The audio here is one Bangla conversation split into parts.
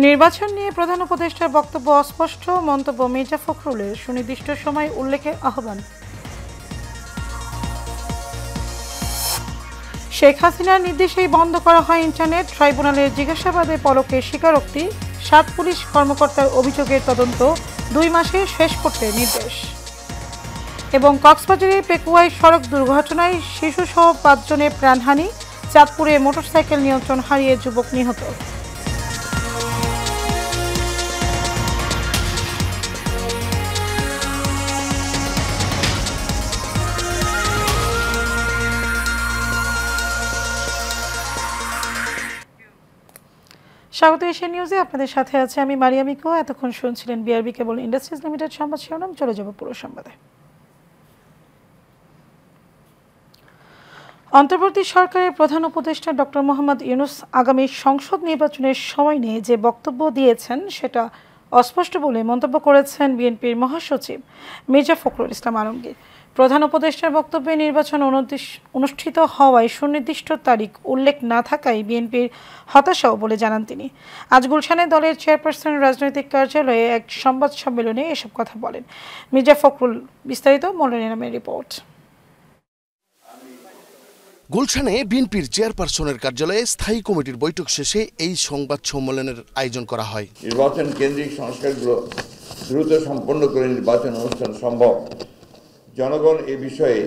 নির্বাচন নিয়ে প্রধান উপদেষ্টার বক্তব্য অস্পষ্ট, মন্তব্য মির্জা ফখরুলের, সুনির্দিষ্ট সময় উল্লেখের আহ্বান। শেখ হাসিনার নির্দেশেই বন্ধ করা হয় ইন্টারনেট, ট্রাইব্যুনালের জিজ্ঞাসাবাদে পলকের স্বীকারোক্তি, 7 পুলিশ কর্মকর্তার অভিযোগের তদন্ত 2 মাসে শেষ করতে নির্দেশ। এবং কক্সবাজারের পেকুয়ায় সড়ক দুর্ঘটনায় শিশুসহ 5 জনের প্রাণহানি, চাঁদপুরে মোটরসাইকেল নিয়ন্ত্রণ হারিয়ে যুবক নিহত। স্বাগত এশিয়া নিউজে, আপনাদের সাথে আছে আমি মারিয়া মিকো। এতক্ষণ শুনছিলেন বিআরবি কেবল ইন্ডাস্ট্রিজ লিমিটেড সংবাদ শিরোনাম। চলে যাব পুরো সংবাদে। অন্তর্বর্তী সরকারের প্রধান উপদেষ্টা ডক্টর মোহাম্মদ ইউনূস আগামী সংসদ নির্বাচনের সময় নিয়ে যে বক্তব্য দিয়েছেন সেটা অস্পষ্ট বলে মন্তব্য করেছেন বিএনপির মহাসচিব মির্জা ফখরুল ইসলাম আলমগীর। প্রধান উপদেষ্টার বক্তব্যে নির্বাচন অনুষ্ঠিত হওয়ায় সুনির্দিষ্ট তারিখ উল্লেখ না থাকায় বিএনপির হতাশাও বলে জানান তিনি। আজ গুলশানে দলের চেয়ারপারসন রাজনৈতিক কার্যালয়ে এক সংবাদ সম্মেলনে এসব কথা বলেন মির্জা ফখরুল। বিস্তারিত মনোরঞ্জন নামের রিপোর্ট। গুলশানে বিএনপির চেয়ারপারসনের কার্যালয়ে স্থায়ী কমিটির বৈঠক শেষে এই সংবাদ সম্মেলনের আয়োজন করা হয়। নির্বাচন কেন্দ্রিক সংস্কারগুলো দ্রুত সম্পন্ন করে নির্বাচন অনুষ্ঠান সম্ভব, জনগণ এ বিষয়ে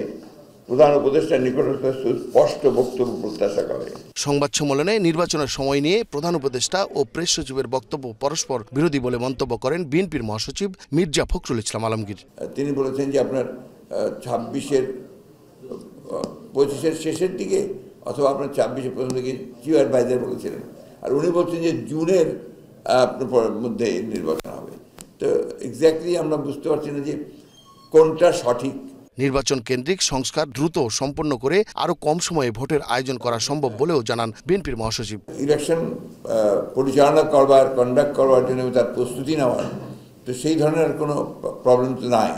প্রধান উপদেষ্টার নিকটস্থ স্পষ্ট বক্তব্য প্রত্যাশা করে। সংবাদ সম্মেলনে নির্বাচনের সময় নিয়ে প্রধান উপদেষ্টা ও প্রেস সচিবের বক্তব্য পরস্পর বিরোধী বলে মন্তব্য করেন বিএনপির মহাসচিব মির্জা ফখরুল ইসলাম আলমগীর। তিনি বলেছেন যে আপনার 25-এর শেষের দিকে অথবা আপনার 26-এর প্রথম দিকে চিফ অ্যাডভাইজার বলেছিলেন, আর উনি বলছেন যে জুনের মধ্যে নির্বাচন হবে। তো এক্স্যাক্টলি আমরা বুঝতে পারছি না যে কোনটা সঠিক। নির্বাচন কেন্দ্রিক সংস্কার দ্রুত সম্পন্ন করে আরো কম সময়ে ভোটের আয়োজন করা সম্ভব বলেও জানান বিএনপির মহাসচিব। ইলেকশন পরিচালনা করবার, কন্ডাক্ট করবার জন্য তার প্রস্তুতি নেওয়ার, তো সেই ধরনের কোনো প্রবলেম তো নাই,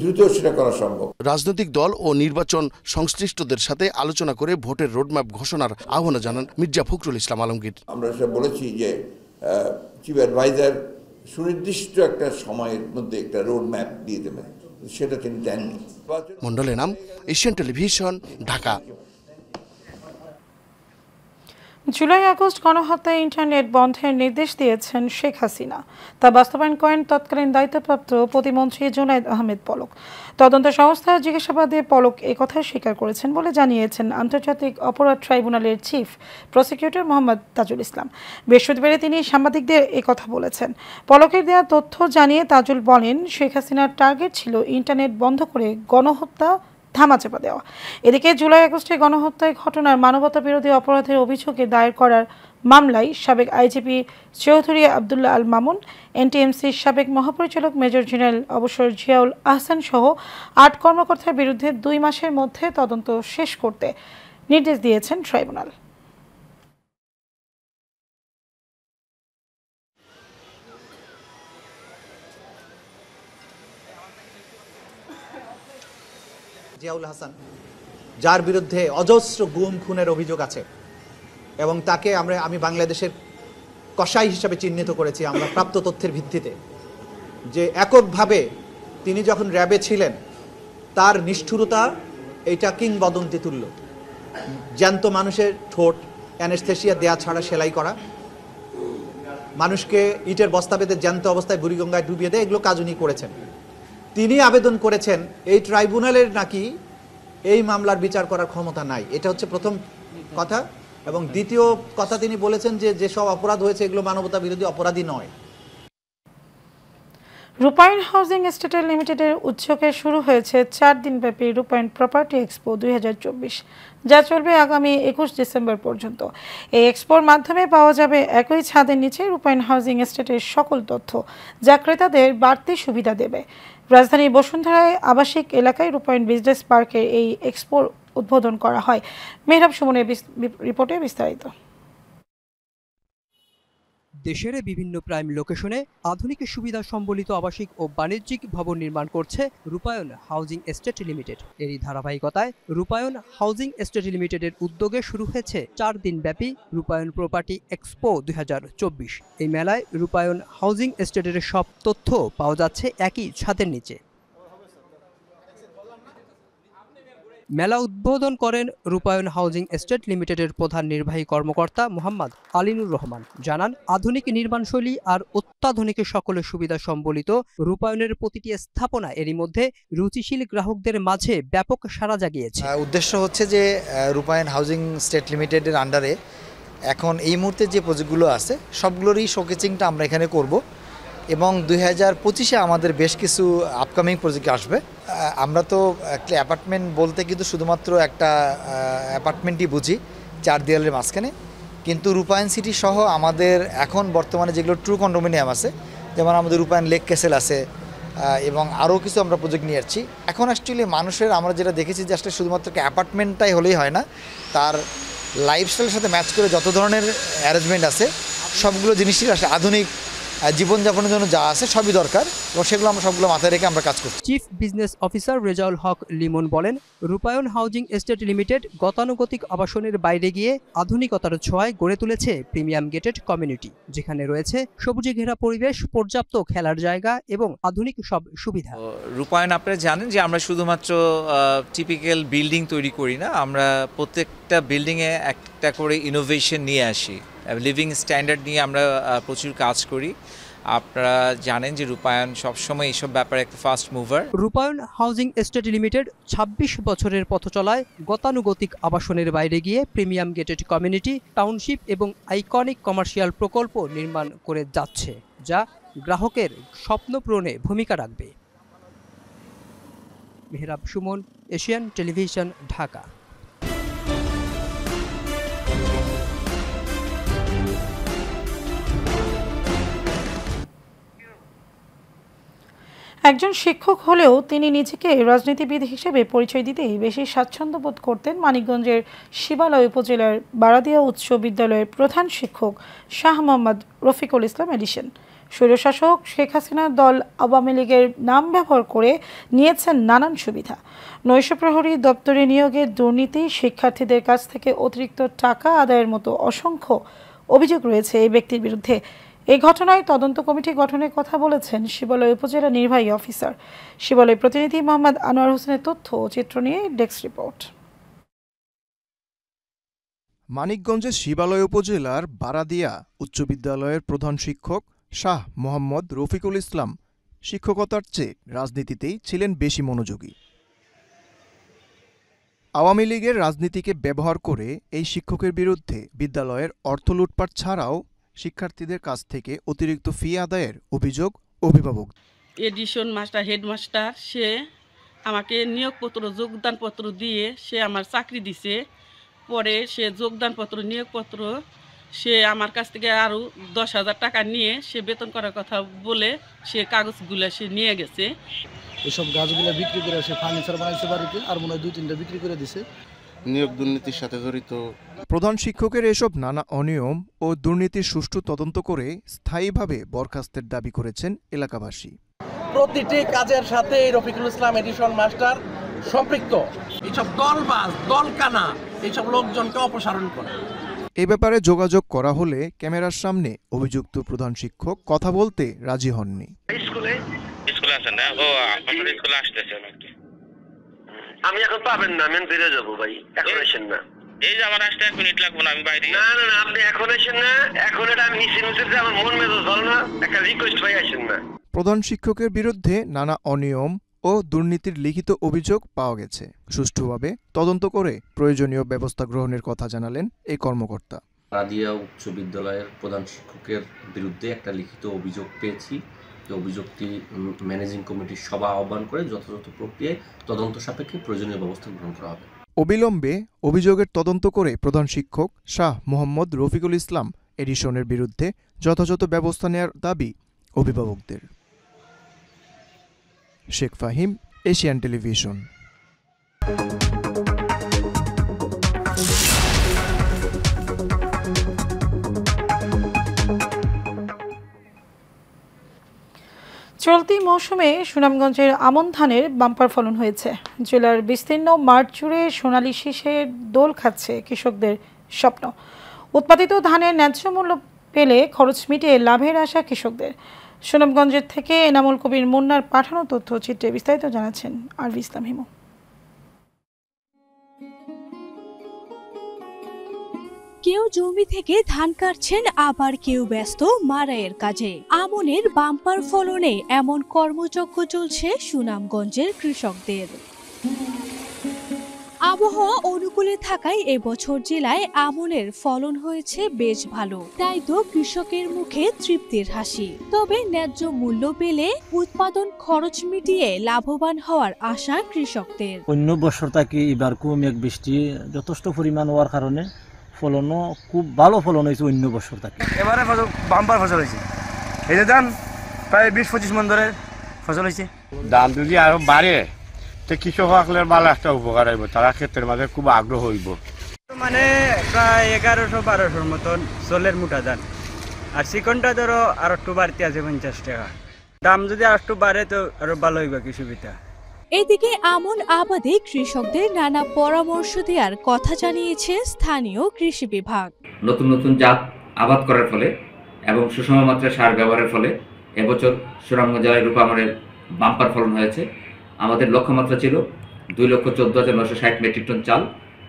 দ্রুত সেটা করা সম্ভব। রাজনৈতিক দল ও নির্বাচন সংশ্লিষ্টদের সাথে আলোচনা করে ভোটের রোডম্যাপ ঘোষণার আহ্বান জানান মির্জা ফখরুল ইসলাম আলমগীর। আমরা সেটা বলেছি যে চিফ অ্যাডভাইজার সুনির্দিষ্ট একটা সময়ের মধ্যে একটা রোডম্যাপ দিয়ে দেবেন, সেটা তিনি দেননি। মন্ডলের নাম, Asian television, Dhaka. July August গণহত্যায় ইন্টারনেট বন্ধের নির্দেশ দিয়েছেন শেখ হাসিনা। তা বাস্তবায়ন করেন তৎকালীন দায়িত্বপ্রাপ্ত প্রতিমন্ত্রী জুনায়েদ আহমেদ পলক। তদন্ত সংস্থার জিজ্ঞাসাবাদে পলক একথা স্বীকার করেছেন বলে জানিয়েছেন আন্তর্জাতিক অপরাধ ট্রাইব্যুনালের চিফ প্রসিকিউটর মোহাম্মদ তাজুল ইসলাম। বৃহস্পতিবারে তিনি সাংবাদিকদের একথা বলেছেন। পলকের দেওয়া তথ্য জানিয়ে তাজুল বলেন, শেখ হাসিনার টার্গেট ছিল ইন্টারনেট বন্ধ করে গণহত্যা ধামাচাপা দেওয়া। এদিকে জুলাই আগস্টে গণহত্যার ঘটনার মানবতা বিরোধী অপরাধের অভিযোগে দায়ের করার মামলায় সাবেক আইজিপি চৌধুরী আবদুল্লাহ আল মামুন, এনটিএমসির সাবেক মহাপরিচালক মেজর জেনারেল অবসর জিয়াউল আহসান সহ 8 কর্মকর্তার বিরুদ্ধে 2 মাসের মধ্যে তদন্ত শেষ করতে নির্দেশ দিয়েছেন ট্রাইব্যুনাল। জিয়াউল হাসান, যার বিরুদ্ধে অজস্র গুম খুনের অভিযোগ আছে এবং তাকে আমি বাংলাদেশের কসাই হিসাবে চিহ্নিত করেছি আমরা প্রাপ্ত তথ্যের ভিত্তিতে, যে এককভাবে তিনি যখন র্যাবে ছিলেন তার নিষ্ঠুরতা এইটা কিংবদন্তি তুল্য। জ্যান্ত মানুষের ঠোঁট অ্যানেস্থেসিয়া দেয়া ছাড়া সেলাই করা, মানুষকে ইটের বস্তা বেঁধে জ্যান্ত অবস্থায় বুড়িগঙ্গায় ডুবিয়ে দেয়, এগুলো কাজ উনি করেছেন। তিনি আবেদন করেছেন এই ট্রাইব্যুনালের নাকি এই মামলার বিচার করার ক্ষমতা নাই, এটা হচ্ছে প্রথম কথা। এবং দ্বিতীয় কথা, তিনি বলেছেন যে যেসব অপরাধ হয়েছে এগুলো মানবতা বিরোধী অপরাধী নয়। রূপায়ণ হাউজিং এস্টেট লিমিটেডের উদ্যোগে শুরু হয়েছে 4 দিনব্যাপী রূপায়ণ প্রপার্টি এক্সপো 2024, যা চলবে আগামী 21 ডিসেম্বর পর্যন্ত। এই এক্সপোর মাধ্যমে পাওয়া যাবে একই ছাদের নিচে রূপায়ণ হাউজিং এস্টেটের সকল তথ্য, যা ক্রেতাদের বাড়তি সুবিধা দেবে। রাজধানীর বসুন্ধরায় আবাসিক এলাকায় রূপায়ণ বিজনেস পার্কের এই এক্সপোর উদ্বোধন করা হয়। মেহরাব সুমনের রিপোর্টে বিস্তারিত। দেশের বিভিন্ন প্রাইম লোকেশনে আধুনিক সুবিধা সম্বলিত আবাসিক ও বাণিজ্যিক ভবন নির্মাণ করছে রূপায়ণ হাউজিং এস্টেট লিমিটেড। এরই ধারাবাহিকতায় রূপায়ণ হাউজিং এস্টেট লিমিটেডের উদ্যোগে শুরু হয়েছে 4 দিনব্যাপী রূপায়ণ প্রপার্টি এক্সপো 2024। এই মেলায় রূপায়ণ হাউজিং এস্টেটের সব তথ্য পাওয়া যাচ্ছে একই ছাদের নিচে। মেলা উদ্বোধন করেন রূপায়ণ হাউজিং এস্টেট লিমিটেডের প্রধান নির্বাহী কর্মকর্তা মোহাম্মদ আলিনুর রহমান। জানান, আধুনিক নির্মাণশৈলী আর অত্যাধুনিক সকলের সুবিধা সম্বলিত রূপায়ণের প্রতিটি স্থাপনা এরই মধ্যে রুচিশীল গ্রাহকদের মাঝে ব্যাপক সাড়া জাগিয়েছে। উদ্দেশ্য হচ্ছে যে রূপায়ণ হাউজিং এস্টেট লিমিটেডের আন্ডারে এখন এই মুহূর্তে যে প্রজেক্টগুলো আছে সবগুলোরই শোকেচিংটা আমরা এখানে করব এবং 2025-এ আমাদের বেশ কিছু আপকামিং প্রজেক্ট আসবে। আমরা তো একটা অ্যাপার্টমেন্ট বলতে কিন্তু শুধুমাত্র একটা অ্যাপার্টমেন্টই বুঝি 4 দেয়ালের মাঝখানে, কিন্তু রূপায়ণ সিটি সহ আমাদের এখন বর্তমানে যেগুলো ট্রু কন্ডোমিনিয়াম আছে, যেমন আমাদের রূপায়ণ লেক ক্যাসেল আছে এবং আরও কিছু আমরা প্রজেক্ট নিয়ে আসছি। এখন অ্যাকচুয়ালি মানুষের আমরা যেটা দেখেছি যে আসলে শুধুমাত্র অ্যাপার্টমেন্টটাই হলেই হয় না, তার লাইফস্টাইলের সাথে ম্যাচ করে যত ধরনের অ্যারেঞ্জমেন্ট আছে সবগুলো জিনিসই আসলে আধুনিক জীবনযাপনের জন্য যা আছে সবই দরকার এবং সেগুলো আমরা সবগুলো মাথায় রেখে আমরা কাজ করছি। Chief business officer Rezaul Haque Limon বলেন, রূপায়ণ হাউজিং এস্টেট লিমিটেড গতানুগতিক আবাসনের বাইরে গিয়ে আধুনিকতার ছোঁয়ায় গড়ে তুলেছে প্রিমিয়াম গেটেড কমিউনিটি, যেখানে রয়েছে সবুজে ঘেরা পরিবেশ, পর্যাপ্ত খেলার জায়গা এবং আধুনিক সব সুবিধা। রূপায়ণ আপনারা জানেন যে আমরা শুধুমাত্র টিপিক্যাল বিল্ডিং তৈরি করি না, আমরা প্রত্যেকটা বিল্ডিংয়ে একটা করে ইনোভেশন নিয়ে আসি, লিভিং স্ট্যান্ডার্ড নিয়ে আমরা প্রচুর কাজ করি। আপনারা জানেন যে রূপায়ণ সবসময় এইসব ব্যাপারে একটা ফাস্ট মুভার। রূপায়ণ হাউজিং এস্টেট লিমিটেড 26 বছরের পথ চলায় গতানুগতিক আবাসনের বাইরে গিয়ে প্রিমিয়াম গেটেড কমিউনিটি, টাউনশিপ এবং আইকনিক কমার্শিয়াল প্রকল্প নির্মাণ করে যাচ্ছে, যা গ্রাহকের স্বপ্ন পূরণে ভূমিকা রাখবে। Mehrab Suman, Asian television, Dhaka. একজন শিক্ষক হলেও তিনি নিজেকে রাজনীতিবিদ হিসেবে পরিচয় দিতেই বেশি স্বাচ্ছন্দ্য বোধ করতেন মানিকগঞ্জের শিবালয় উপজেলার বারাদিয়া উচ্চ বিদ্যালয়ের প্রধান শিক্ষক শাহ মোহাম্মদ রফিকুল ইসলাম এডিশন। স্বৈরশাসক শেখ হাসিনার দল আওয়ামী লীগের নাম ব্যবহার করে নিয়েছেন নানান সুবিধা। নৈশপ্রহরী দপ্তরে নিয়োগের দুর্নীতি, শিক্ষার্থীদের কাছ থেকে অতিরিক্ত টাকা আদায়ের মতো অসংখ্য অভিযোগ রয়েছে এই ব্যক্তির বিরুদ্ধে। এই ঘটনায় তদন্ত কমিটি গঠনের কথা বলেছেন শিবালয় উপজেলা নির্বাহী অফিসার। শিবালয় প্রতিনিধি মোহাম্মদ আনোয়ার হোসেনের তথ্য চিত্র নিয়ে ডেস্ক রিপোর্ট। মানিকগঞ্জের শিবালয় উপজেলার বারাদিয়া উচ্চ বিদ্যালয়ের প্রধান শিক্ষক শাহ মোহাম্মদ রফিকুল ইসলাম শিক্ষকতার চেয়ে রাজনীতিতেই ছিলেন বেশি মনোযোগী। আওয়ামী লীগের রাজনীতিকে ব্যবহার করে এই শিক্ষকের বিরুদ্ধে বিদ্যালয়ের অর্থ লুটপাট ছাড়াও শিক্ষার্থীদের কাছ থেকে অতিরিক্ত ফি আদায়ের অভিযোগ অভিভাবক। এডিশন মাস্টার, হেডমাস্টার, সে আমাকে নিয়োগপত্র, যোগদানপত্র দিয়ে সে আমার চাকরি দিছে। পরে সে যোগদানপত্র, নিয়োগপত্র সে আমার কাছ থেকে আরও 10,000 টাকা নিয়ে সে বেতন করার কথা বলে সে কাগজগুলো সে নিয়ে গেছে। এসব গাছগুলো বিক্রি করে সে ফার্নিচার বানাইছে বাড়িতে, আর মনে হয় 2-3টা বিক্রি করে দিছে। নিয়োগ দুর্নীতির সাথে জড়িত প্রধান শিক্ষকের এসব নানা অনিয়ম ও দুর্নীতির সুষ্ঠু তদন্ত করে স্থায়ীভাবে বরখাস্তের দাবি করেছেন এলাকাবাসী। প্রতিটি কাজের সাথে রফিকুল ইসলাম এডিশন মাস্টার সম্পৃক্ত। এইসব দলবাজ, দলকানা এইসব লোকজনকে অপসারণ করে। এ ব্যাপারে যোগাযোগ করা হলে ক্যামেরার সামনে অভিযুক্ত প্রধান শিক্ষক কথা বলতে রাজি হননি। স্কুলে আসেন না? ও আপনার স্কুলে আসতেছেন নাকি? আমি এখন পাবেন না, আমি বেরিয়ে যাবো ভাই, এখন আসেন না। এই যে আমার আসতে 1 মিনিট লাগবে না, আমি বাইরে। না না না, আপনি এখন আসেন না, এখন এটা আমি মিছিল আমার মন মেজাজ ভালো না, একটা রিকোয়েস্ট ভাই, আসেন না। প্রধান শিক্ষকের বিরুদ্ধে নানা অনিয়ম ও দুর্নীতির লিখিত অভিযোগ পাওয়া গেছে। সুষ্ঠুভাবে তদন্ত করে প্রয়োজনীয় ব্যবস্থা গ্রহণের কথা জানালেন এই কর্মকর্তা। বারাদিয়া উচ্চ বিদ্যালয়ের প্রধান শিক্ষকের বিরুদ্ধে একটা লিখিত অভিযোগ পেয়েছি। অভিযোগটি ম্যানেজিং কমিটির সভা আহ্বান করে যথাযথ প্রক্রিয়ায় তদন্ত সাপেক্ষে প্রয়োজনীয় ব্যবস্থা গ্রহণ করা হবে। অবিলম্বে অভিযোগের তদন্ত করে প্রধান শিক্ষক শাহ মোহাম্মদ রফিকুল ইসলাম এডিশনের বিরুদ্ধে যথাযথ ব্যবস্থা নেওয়ার দাবি অভিভাবকদের। Sheikh Fahim, Asian television. চলতি মৌসুমে সুনামগঞ্জের আমন ধানের বাম্পার ফলন হয়েছে। জেলার বিস্তীর্ণ মাঠ জুড়ে সোনালী শীষের দোল খাচ্ছে কৃষকদের স্বপ্ন। উৎপাদিত ধানের ন্যায্য মূল্য পেলে খরচ মিটিয়ে লাভের আশা কৃষকদের। সুনামগঞ্জের থেকে এনামুল কবির মুন্নার পাঠানো তথ্যচিত্রে বিস্তারিত জানাচ্ছেন আরভি ইসলাম হিমু। কেউ জমি থেকে ধান কাটছেন, আবার কেউ ব্যস্ত মাড়াইয়ের কাজে। আমনের বাম্পার ফলনে এমন কর্মযজ্ঞ চলছে সুনামগঞ্জের কৃষকদের। আবহাওয়া অনুকূলে থাকায় এবছর জেলায় আমনের ফলন হয়েছে বেশ ভালো, তাই তো কৃষকের মুখে তৃপ্তির হাসি। তবে ন্যায্য মূল্য পেলে উৎপাদন খরচ মিটিয়ে লাভবান হওয়ার আশা কৃষকদের। অন্য বছর থেকে এবার খুব মেঘ বৃষ্টি যথেষ্ট পরিমাণ হওয়ার কারণে ফলনও খুব ভালো ফলন হয়েছে অন্য বছর থেকে। এবারে বাম্পার ফসল হয়েছে, এই যে ধান প্রায় 20-25 মণ ধরে ফসল হয়েছে। দাম যদি আরো বাড়ে তো কৃষক সকলের ভালো একটা উপকার হইব, তারা ক্ষেত্রের মাঝে খুব আগ্রহ হইব। মানে প্রায় 1100-1200 মতন চলের মোটা ধান, আর চিকনটা ধরো আর একটু বাড়তি আছে 50 টাকা। দাম যদি আর একটু বাড়ে তো আরো ভালো হইব কি সুবিধা। এদিকে আমন আবাদে কৃষকদের নানা পরামর্শ দেওয়ার কথা জানিয়েছে স্থানীয় কৃষি বিভাগ। নতুন নতুন জাত আবাদ করার ফলে এবং সুষম মাত্রায় সার ব্যবহারের ফলে এবছর সুনামগঞ্জ জেলায় রূপা আমনের বাম্পার ফলন হয়েছে। আমাদের লক্ষ্যমাত্রা ছিল 2,14,960 মেট্রিক টন চাল।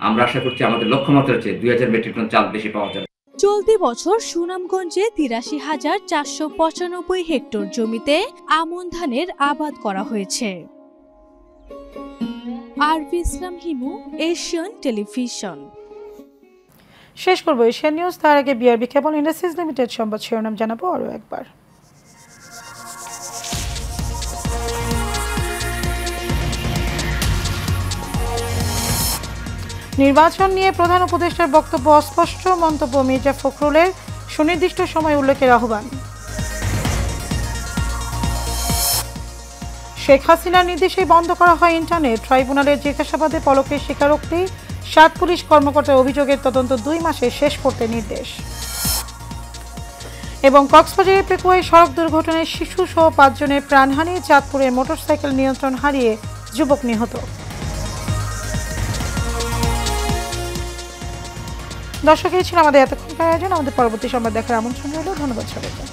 আমরা আশা করছি আমাদের লক্ষ্যমাত্রার চেয়ে 2,000 মেট্রিক টন চাল বেশি পাওয়া যাবে। চলতি বছর সুনামগঞ্জে 83,495 হেক্টর জমিতে আমন ধানের আবাদ করা হয়েছে। আরভি ইসলাম হিমু, এশিয়ান টেলিভিশন। শেষ করবো এশিয়ান নিউজ, তার আগে বিআরবি কেবল ইন্ডাস্ট্রিজ লিমিটেড সংবাদ শিরোনাম জানাবো আরও একবার। নির্বাচন নিয়ে প্রধান উপদেষ্টার বক্তব্য অস্পষ্ট, মন্তব্য মির্জা ফখরুলের, সুনির্দিষ্ট সময় উল্লেখের আহ্বান। শেখ হাসিনার নির্দেশেই বন্ধ করা হয় ইন্টারনেট, ট্রাইব্যুনালের জিজ্ঞাসাবাদে পলকের স্বীকারোক্তি, 7 পুলিশ কর্মকর্তার অভিযোগের তদন্ত 2 মাসে শেষ করতে নির্দেশ। এবং কক্সবাজারের পেকুয়ায় সড়ক দুর্ঘটনায় শিশুসহ 5 জনের প্রাণহানি, চাঁদপুরে মোটরসাইকেল নিয়ন্ত্রণ হারিয়ে যুবক নিহত। দর্শক, এই ছিল আমাদের এতক্ষণকার আয়োজন। আমাদের পরবর্তী সংবাদ দেখার আমন্ত্রণ রইল। ধন্যবাদ সবাইকে।